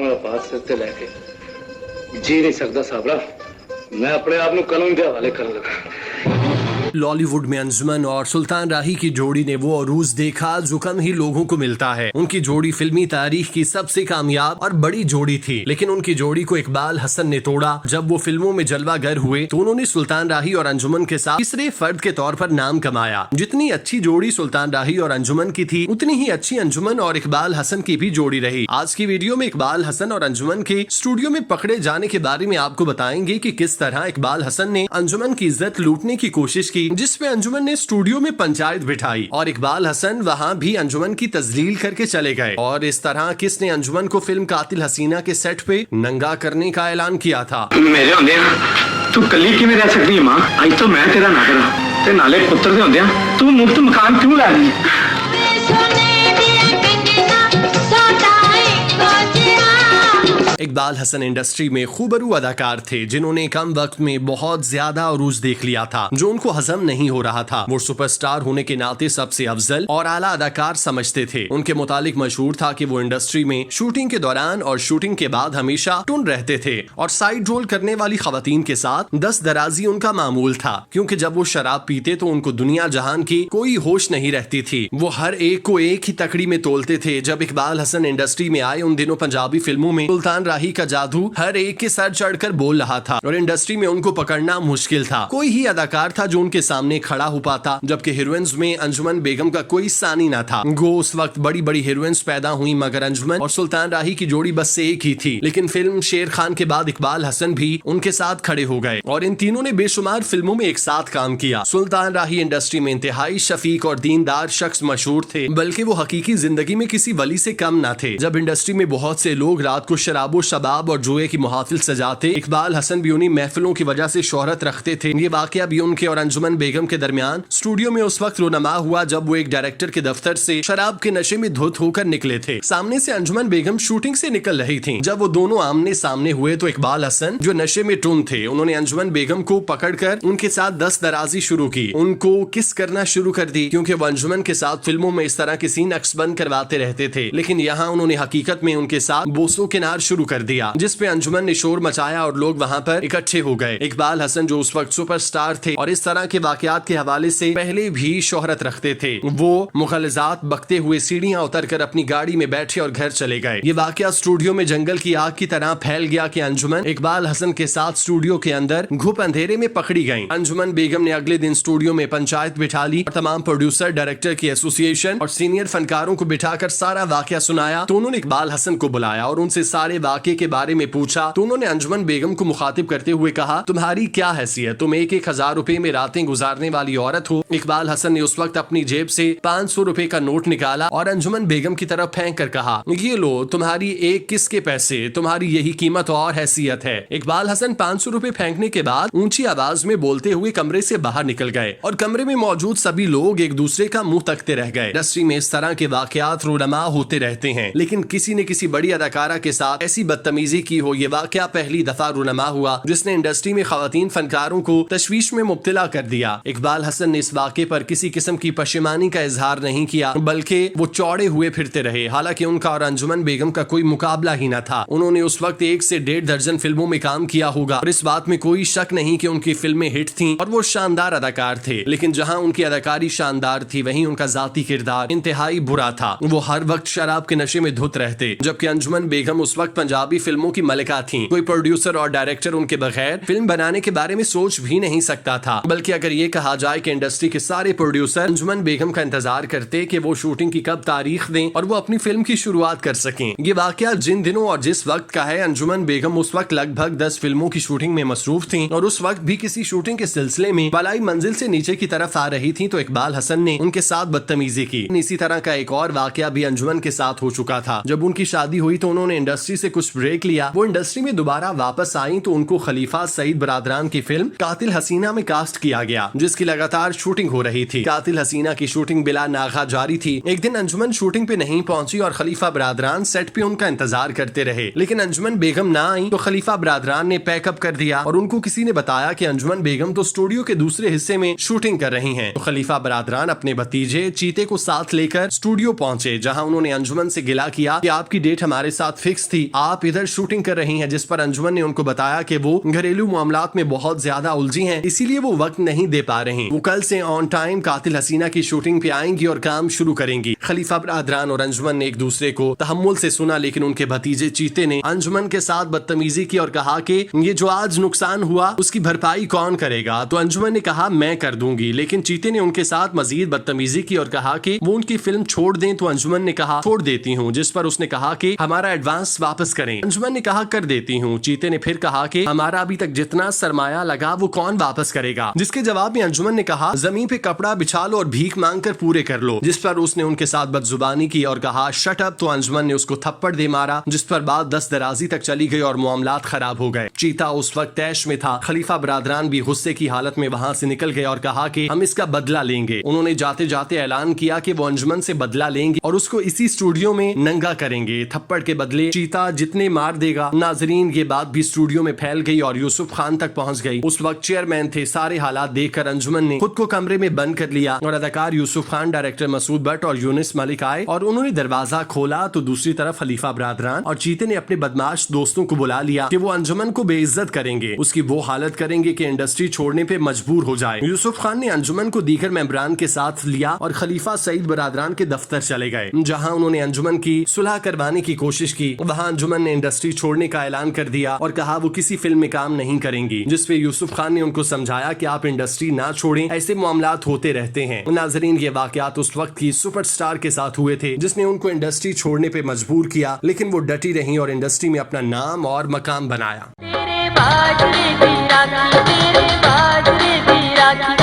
वाला पास सिर ते लैके जी नहीं सकता साबरा। मैं अपने आप को कानून के हवाले कर लगा। लॉलीवुड में अंजुमन और सुल्तान राही की जोड़ी ने वो अरूज देखा जो कम ही लोगों को मिलता है। उनकी जोड़ी फिल्मी तारीख की सबसे कामयाब और बड़ी जोड़ी थी, लेकिन उनकी जोड़ी को इकबाल हसन ने तोड़ा। जब वो फिल्मों में जलवागर हुए तो उन्होंने सुल्तान राही और अंजुमन के साथ तीसरे फर्द के तौर पर नाम कमाया। जितनी अच्छी जोड़ी सुल्तान राही और अंजुमन की थी, उतनी ही अच्छी अंजुमन और इकबाल हसन की भी जोड़ी रही। आज की वीडियो में इकबाल हसन और अंजुमन के स्टूडियो में पकड़े जाने के बारे में आपको बताएंगे कि किस तरह इकबाल हसन ने अंजुमन की इज्जत लूटने की कोशिश की, जिसपे अंजुमन ने स्टूडियो में पंचायत बिठाई और इकबाल हसन वहां भी अंजुमन की तजलील करके चले गए। और इस तरह किसने अंजुमन को फिल्म कातिल हसीना के सेट पे नंगा करने का ऐलान किया था। मेरे होंदे तू कली किवें रह सकदी है मां? अज तो मैं तेरा ना करा ते नाले पुत्र दे होंदे तू मुफ्त मकान क्यों लै रही है? इकबाल हसन इंडस्ट्री में खूबरू अदाकार थे जिन्होंने कम वक्त में बहुत ज्यादा अरूज देख लिया था जो उनको हजम नहीं हो रहा था। वो सुपरस्टार होने के नाते सबसे अफजल और आला अदाकार समझते थे। उनके मुतालिक मशहूर था कि वो इंडस्ट्री में शूटिंग के दौरान और शूटिंग के बाद हमेशा टुन रहते थे और साइड रोल करने वाली खवातीन के साथ दस्त दराजी उनका मामूल था, क्योंकि जब वो शराब पीते तो उनको दुनिया जहान की कोई होश नहीं रहती थी। वो हर एक को एक ही तकड़ी में तोलते थे। जब इकबाल हसन इंडस्ट्री में आए उन दिनों पंजाबी फिल्मों में सुल्तान राही का जादू हर एक के सर चढ़कर बोल रहा था और इंडस्ट्री में उनको पकड़ना मुश्किल था। कोई ही अदाकार था जो उनके सामने खड़ा हो पाता, जबकि हीरोइंस में अंजुमन बेगम का कोई सानी ना था। गो उस वक्त बड़ी बड़ी हीरोइंस पैदा हुई, मगर अंजुमन और सुल्तान राही की जोड़ी बस से एक ही थी। लेकिन फिल्म शेर खान के बाद इकबाल हसन भी उनके साथ खड़े हो गए और इन तीनों ने बेशुमार फिल्मों में एक साथ काम किया। सुल्तान राही इंडस्ट्री में इंतहाई शफीक और दीनदार शख्स मशहूर थे, बल्कि वो हकीकी जिंदगी में किसी वली से कम न थे। जब इंडस्ट्री में बहुत से लोग रात को शराबो शबाब और जुए की मुहाफिल सजाते, इकबाल हसन भी उन्हीं महफिलों की वजह से शोहरत रखते थे। ये वाकया भी उनके और अंजुमन बेगम के दरमियान स्टूडियो में उस वक्त रोनमा हुआ जब वो एक डायरेक्टर के दफ्तर से शराब के नशे में धुत होकर निकले थे। सामने से अंजुमन बेगम शूटिंग से निकल रही थी। जब वो दोनों आमने सामने हुए तो इकबाल हसन जो नशे में टुन थे, उन्होंने अंजुमन बेगम को पकड़कर उनके साथ दस्त दराजी शुरू की, उनको किस करना शुरू कर दी, क्योंकि वो अंजुमन के साथ फिल्मों में इस तरह के सीन अक्सबंद करवाते रहते थे। लेकिन यहाँ उन्होंने हकीकत में उनके साथ बोसो किनार शुरू कर दिया, जिसपे अंजुमन ने शोर मचाया और लोग वहां पर इकट्ठे हो गए। इकबाल हसन जो उस वक्त सुपरस्टार थे और इस तरह के वाकयात के हवाले से पहले भी शोहरत रखते थे, वो मुखलिजात बकते हुए सीढ़ियां उतरकर अपनी गाड़ी में बैठे और घर चले गए। ये वाकया स्टूडियो में जंगल की आग की तरह फैल गया कि अंजुमन इकबाल हसन के साथ स्टूडियो के अंदर घुप अंधेरे में पकड़ी गयी। अंजुमन बेगम ने अगले दिन स्टूडियो में पंचायत बिठा ली और तमाम प्रोड्यूसर, डायरेक्टर की एसोसिएशन और सीनियर फनकारों को बिठाकर सारा वाकया सुनाया। तो उन्होंने इकबाल हसन को बुलाया और उनसे सारे वाकये के बारे में पूछा। तो उन्होंने अंजुमन बेगम को मुखातिब करते हुए कहा, तुम्हारी क्या हैसियत, तुम 1,000 रुपए में रातें गुजारने वाली औरत हो। इकबाल हसन ने उस वक्त अपनी जेब से 500 रुपए का नोट निकाला और अंजुमन बेगम की तरफ फेंक कर कहा, ये लो, तुम्हारी एक किसके पैसे, तुम्हारी यही कीमत और हैसियत है। इकबाल हसन 500 रुपए फेंकने के बाद ऊंची आवाज में बोलते हुए कमरे से बाहर निकल गए और कमरे में मौजूद सभी लोग एक दूसरे का मुंह तकते रह गए। इंडस्ट्री में इस तरह के वाकयात रोनमा होते रहते हैं, लेकिन किसी ने किसी बड़ी अदाकारा के साथ ऐसी बदतमीजी की हो। ये वाकया पहली दफा रोनमा हुआ जिसने इंडस्ट्री में खवातीन फनकारों को तशवीश में मुब्तला कर दिया। इकबाल हसन ने इस वाक़े पर किसी किस्म की पशेमानी का इजहार नहीं किया, बल्कि वो चौड़े हुए फिरते रहे। हालांकि उनका और अंजुमन बेगम का कोई मुकाबला ही न था। उन्होंने उस वक्त 1 से 1.5 दर्जन फिल्मों में काम किया होगा और इस बात में कोई शक नहीं कि उनकी फिल्में हिट थीं और वो शानदार अदाकार थे। लेकिन जहां उनकी अदाकारी शानदार थी, वहीं उनका जाती किरदार इंतहाई बुरा था। वो हर वक्त शराब के नशे में धुत रहते, जबकि अंजुमन बेगम उस वक्त पंजाबी फिल्मों की मलिका थी। कोई प्रोड्यूसर और डायरेक्टर उनके बगैर फिल्म बनाने के बारे में सोच भी नहीं सकता था। बल्कि अगर ये कहा जाए कि इंडस्ट्री के सारे प्रोड्यूसर अंजुमन बेगम का इंतजार करते कि वो शूटिंग की कब तारीख दें और वो अपनी फिल्म की शुरुआत कर सकें। ये वाकया जिन दिनों और जिस वक्त का है, अंजुमन बेगम उस वक्त लगभग 10 फिल्मों की शूटिंग में मसरूफ थी और उस वक्त भी किसी शूटिंग के सिलसिले में बलाई मंजिल से नीचे की तरफ आ रही थी तो इकबाल हसन ने उनके साथ बदतमीजी की। इसी तरह का एक और वाकया भी अंजुमन के साथ हो चुका था। जब उनकी शादी हुई तो उन्होंने इंडस्ट्री से कुछ ब्रेक लिया। वो इंडस्ट्री में दोबारा वापस आई तो उनको खलीफा सईद बरादरान की फिल्म कातिल हसीना में कास्ट किया गया, जिसकी लगातार शूटिंग हो रही थी। कातिल हसीना की शूटिंग बिला नागा जारी थी। एक दिन अंजुमन शूटिंग पे नहीं पहुंची और खलीफा बरादरान सेट पे उनका इंतजार करते रहे, लेकिन अंजुमन बेगम ना आई तो खलीफा बरादरान ने पैकअप कर दिया और उनको किसी ने बताया कि अंजुमन बेगम तो स्टूडियो के दूसरे हिस्से में शूटिंग कर रही हैं। तो खलीफा बरादरान अपने भतीजे चीते को साथ लेकर स्टूडियो पहुंचे, जहां उन्होंने अंजुमन से गिला किया कि आपकी डेट हमारे साथ फिक्स थी, आप इधर शूटिंग कर रही हैं, जिस पर अंजुमन ने उनको बताया कि वो घरेलू मामलात में बहुत ज्यादा उलझी हैं, इसीलिए वो वक्त नहीं दे पा रही। वो कल से ऑन टाइम कातिल हसीना की शूटिंग पे आएंगी और काम शुरू करेंगी। खलीफा बरादरान और अंजुमन ने एक दूसरे को तहम्मुल से सुना, लेकिन उनके भतीजे चीते ने अंजुमन के साथ बदतमीजी की और कहा कि ये जो आज नुकसान हुआ उसकी भरपाई कौन करेगा। तो अंजुमन ने कहा मैं कर दूंगी, लेकिन चीते ने उनके साथ मजीद बदतमीजी की और कहा कि वो उनकी फिल्म छोड़ दें। तो अंजुमन ने कहा छोड़ देती हूँ, जिस पर उसने कहा कि हमारा एडवांस वापस करें। अंजुमन ने कहा कर देती हूँ। चीते ने फिर कहा कि हमारा अभी तक जितना सरमाया लगा वो कौन वापस करेगा, जिसके जवाब में अंजुमन ने कहा जमीन पे कपड़ा बिछा लो और भीख मांग कर पूरे कर लो, जिस पर उसने उनके साथ बदजुबानी की और कहा शट अप। तो अंजुमन ने उसको थप्पड़ दे मारा, जिस पर बात दस दराजी तक चली गई और मामलात खराब हो गए। चीता उस वक्त तैश में था। खलीफा बरादरान भी गुस्से की हालत में वहाँ से निकल गए और कहा कि हम इसका बदला लेंगे। उन्होंने जाते जाते ऐलान किया कि वो अंजुमन से बदला लेंगे और उसको इसी स्टूडियो में नंगा करेंगे। थप्पड़ के बदले चीता जितने मार देगा। नाजरीन ये बात भी स्टूडियो में फैल गई और यूसुफ खान तक पहुंच गई। उस वक्त चेयरमैन थे। सारे हालात देखकर अंजुमन ने खुद को कमरे में बंद कर लिया और अदाकार यूसुफ खान, डायरेक्टर मसूद भट्ट और यूनिस मलिक आए और उन्होंने दरवाजा खोला। तो दूसरी तरफ खलीफा बरादरान और चीते ने अपने बदमाश दोस्तों को बुला लिया कि वो अंजुमन को बेइज्जत करेंगे, उसकी वो हालत करेंगे कि इंडस्ट्री छोड़ने पे मजबूर हो जाए। यूसुफ खान ने अंजुमन को दीगर मेंबरान के साथ लिया और खलीफा सईद बरादरान के दफ्तर चले गए, जहां उन्होंने अंजुमन की सुलह करवाने की कोशिश की। वहां अंजुमन ने इंडस्ट्री छोड़ने का ऐलान कर दिया और कहा वो किसी फिल्म में काम नहीं करेंगी, जिसपे यूसुफ खान ने उनको समझाया कि आप इंडस्ट्री ना छोड़ें, ऐसे मामलात होते रहते हैं। नाजरीन ये वाकयात उस वक्त की सुपरस्टार के साथ हुए थे, जिसने उनको इंडस्ट्री छोड़ने पे मजबूर किया, लेकिन वो डटी रही और इंडस्ट्री में अपना नाम और मकाम बनाया। तेरे बाजरे दी राखी, तेरे बाजरे दी राखी।